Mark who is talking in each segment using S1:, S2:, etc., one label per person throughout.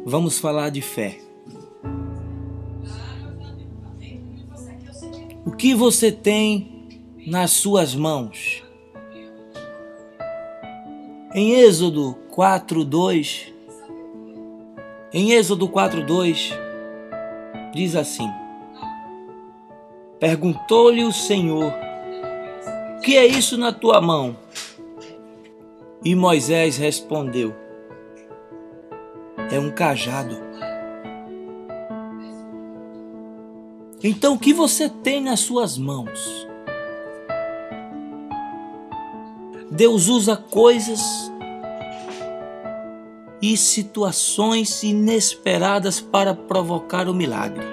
S1: Vamos falar de fé. O que você tem nas suas mãos? Em Êxodo 4:2, diz assim: perguntou-lhe o Senhor: o que é isso na tua mão? E Moisés respondeu: é um cajado. Então, o que você tem nas suas mãos? Deus usa coisas e situações inesperadas para provocar o milagre.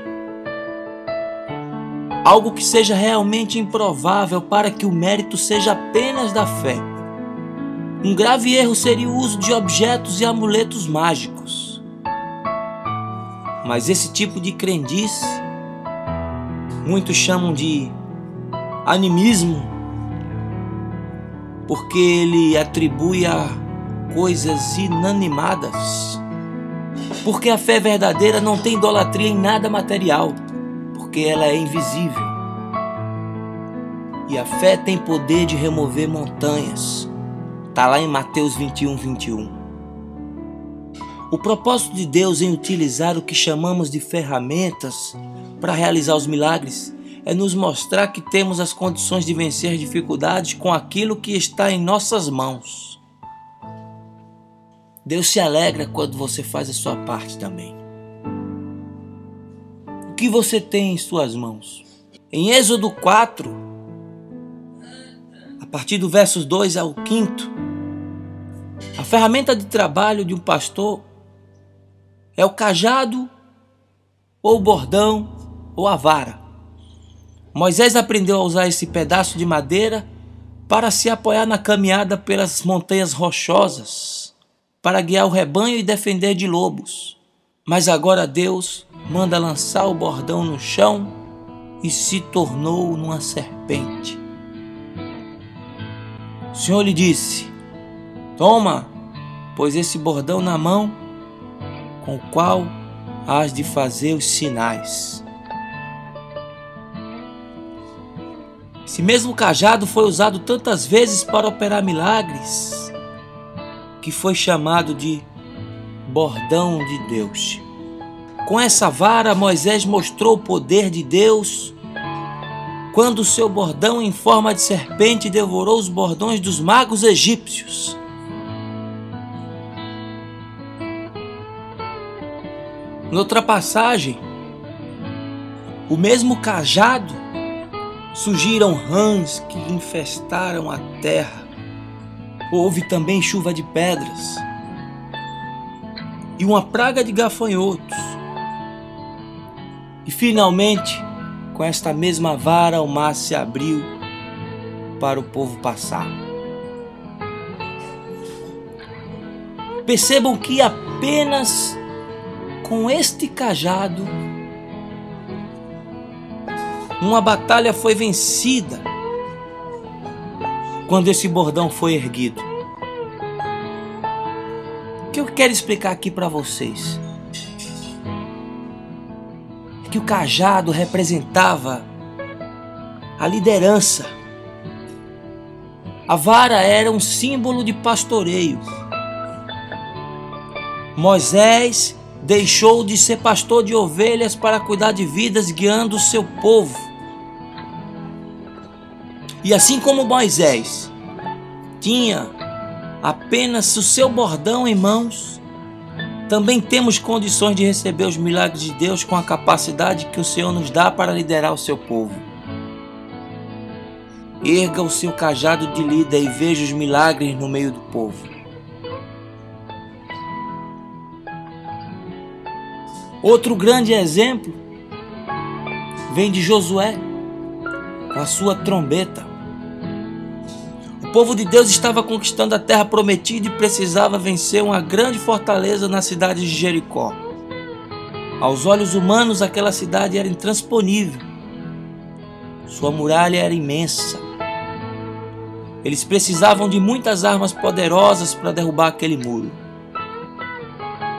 S1: Algo que seja realmente improvável para que o mérito seja apenas da fé. Um grave erro seria o uso de objetos e amuletos mágicos. Mas esse tipo de crendice, muitos chamam de animismo, porque ele atribui a coisas inanimadas. Porque a fé verdadeira não tem idolatria em nada material, porque ela é invisível. E a fé tem poder de remover montanhas. Está lá em Mateus 21:21. O propósito de Deus em utilizar o que chamamos de ferramentas para realizar os milagres é nos mostrar que temos as condições de vencer dificuldades com aquilo que está em nossas mãos. Deus se alegra quando você faz a sua parte também. O que você tem em suas mãos? Em Êxodo 4, a partir do versos 2 ao 5, a ferramenta de trabalho de um pastor é o cajado, ou o bordão, ou a vara. Moisés aprendeu a usar esse pedaço de madeira para se apoiar na caminhada pelas montanhas rochosas, para guiar o rebanho e defender de lobos. Mas agora Deus manda lançar o bordão no chão e se tornou numa serpente. O Senhor lhe disse: toma, pois esse bordão na mão, com o qual hás de fazer os sinais. Esse mesmo cajado foi usado tantas vezes para operar milagres, que foi chamado de bordão de Deus. Com essa vara, Moisés mostrou o poder de Deus quando o seu bordão em forma de serpente devorou os bordões dos magos egípcios. Noutra passagem, o mesmo cajado, surgiram rãs que infestaram a terra. Houve também chuva de pedras e uma praga de gafanhotos. E finalmente, com esta mesma vara, o mar se abriu para o povo passar. Percebam que apenas com este cajado uma batalha foi vencida quando esse bordão foi erguido. O que eu quero explicar aqui para vocês é que o cajado representava a liderança. A vara era um símbolo de pastoreio. Moisés deixou de ser pastor de ovelhas para cuidar de vidas, guiando o seu povo. E assim como Moisés tinha apenas o seu bordão em mãos, também temos condições de receber os milagres de Deus com a capacidade que o Senhor nos dá para liderar o seu povo. Erga o seu cajado de líder e veja os milagres no meio do povo. Outro grande exemplo vem de Josué, com a sua trombeta. O povo de Deus estava conquistando a terra prometida e precisava vencer uma grande fortaleza na cidade de Jericó. Aos olhos humanos, aquela cidade era intransponível. Sua muralha era imensa. Eles precisavam de muitas armas poderosas para derrubar aquele muro.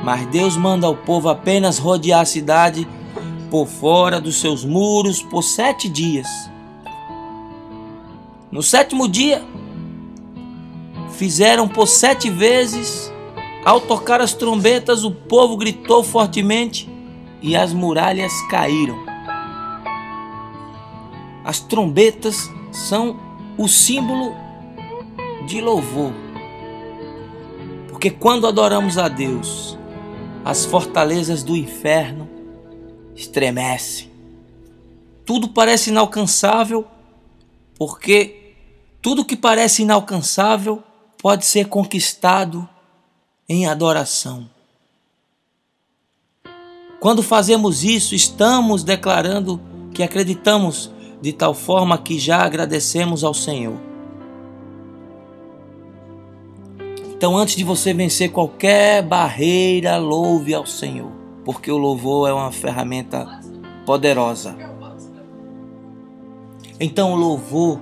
S1: Mas Deus manda ao povo apenas rodear a cidade por fora dos seus muros por 7 dias. No 7º dia, fizeram por 7 vezes. Ao tocar as trombetas, o povo gritou fortemente e as muralhas caíram. As trombetas são o símbolo de louvor. Porque quando adoramos a Deus, as fortalezas do inferno estremecem. Tudo parece inalcançável, porque tudo que parece inalcançável pode ser conquistado em adoração. Quando fazemos isso, estamos declarando que acreditamos de tal forma que já agradecemos ao Senhor. Então, antes de você vencer qualquer barreira, louve ao Senhor, porque o louvor é uma ferramenta poderosa. Então, o louvor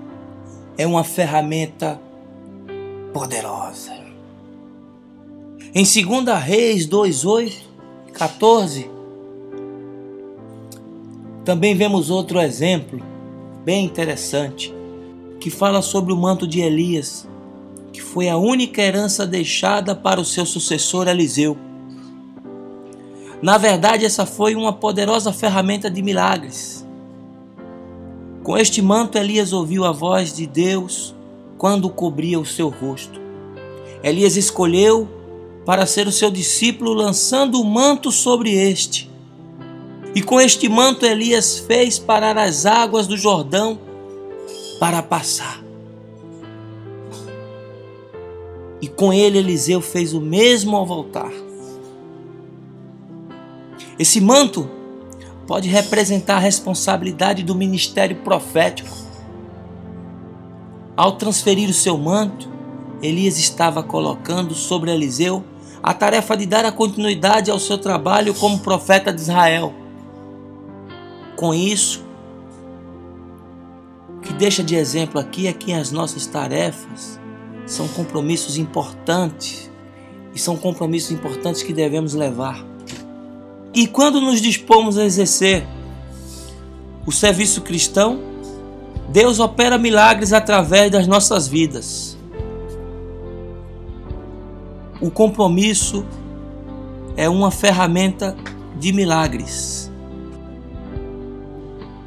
S1: é uma ferramenta poderosa. Em 2 Reis 2:8-14, também vemos outro exemplo bem interessante, que fala sobre o manto de Elias, que foi a única herança deixada para o seu sucessor Eliseu. Na verdade, essa foi uma poderosa ferramenta de milagres. Com este manto, Elias ouviu a voz de Deus quando cobria o seu rosto. Elias escolheu para ser o seu discípulo, lançando o manto sobre este. E com este manto, Elias fez parar as águas do Jordão para passar. E com ele, Eliseu fez o mesmo ao voltar. Esse manto pode representar a responsabilidade do ministério profético. Ao transferir o seu manto, Elias estava colocando sobre Eliseu a tarefa de dar a continuidade ao seu trabalho como profeta de Israel. Com isso, o que deixa de exemplo aqui é que as nossas tarefas são compromissos importantes, e são compromissos importantes que devemos levar. E quando nos dispomos a exercer o serviço cristão, Deus opera milagres através das nossas vidas. O compromisso é uma ferramenta de milagres.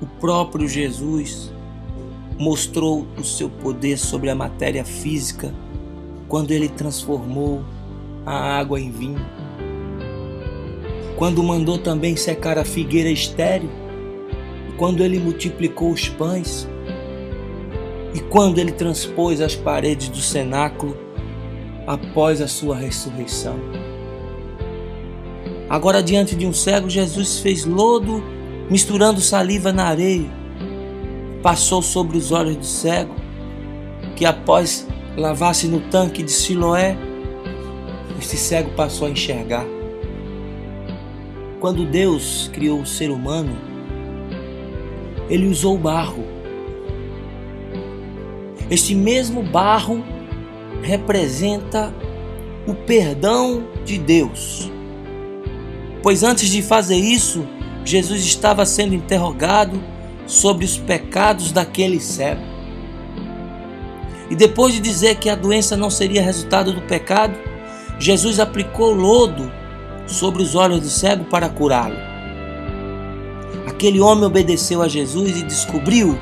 S1: O próprio Jesus mostrou o seu poder sobre a matéria física quando ele transformou a água em vinho, quando mandou também secar a figueira estéril, quando ele multiplicou os pães e quando ele transpôs as paredes do cenáculo após a sua ressurreição. Agora, diante de um cego, Jesus fez lodo misturando saliva na areia, passou sobre os olhos do cego, que após lavar-se no tanque de Siloé, este cego passou a enxergar. Quando Deus criou o ser humano, ele usou o barro. Este mesmo barro representa o perdão de Deus. Pois antes de fazer isso, Jesus estava sendo interrogado sobre os pecados daquele cego. E depois de dizer que a doença não seria resultado do pecado, Jesus aplicou lodo sobre os olhos do cego para curá-lo. Aquele homem obedeceu a Jesus e descobriu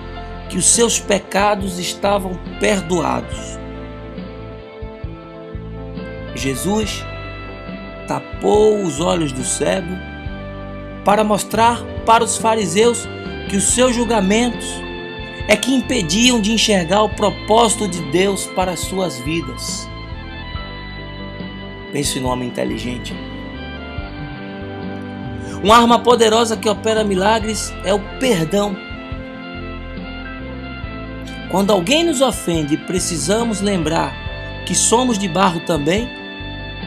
S1: que os seus pecados estavam perdoados. Jesus tapou os olhos do cego para mostrar para os fariseus que os seus julgamentos é que impediam de enxergar o propósito de Deus para as suas vidas. Pense no homem inteligente. Uma arma poderosa que opera milagres é o perdão. Quando alguém nos ofende, precisamos lembrar que somos de barro também.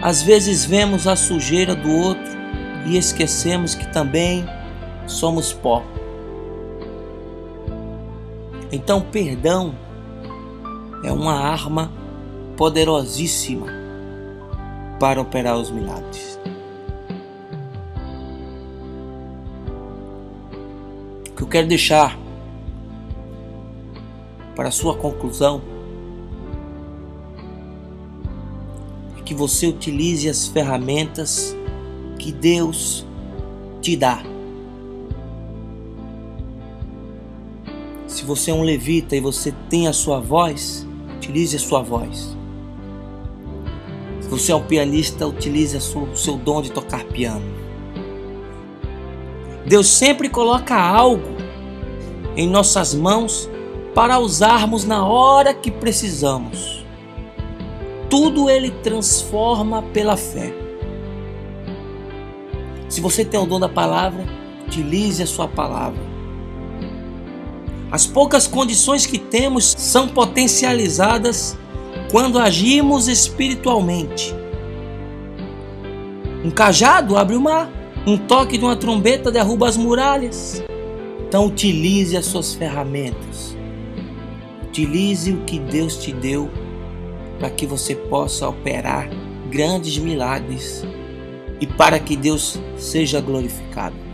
S1: Às vezes vemos a sujeira do outro e esquecemos que também somos pó. Então, perdão é uma arma poderosíssima para operar os milagres. O que eu quero deixar para a sua conclusão é que você utilize as ferramentas que Deus te dá. Se você é um levita e você tem a sua voz, utilize a sua voz. Se você é um pianista, utilize o seu dom de tocar piano. Deus sempre coloca algo em nossas mãos para usarmos na hora que precisamos. Tudo Ele transforma pela fé. Se você tem o dom da palavra, utilize a sua palavra. As poucas condições que temos são potencializadas quando agimos espiritualmente. Um cajado abre o mar, um toque de uma trombeta derruba as muralhas. Então utilize as suas ferramentas. Utilize o que Deus te deu para que você possa operar grandes milagres e para que Deus seja glorificado.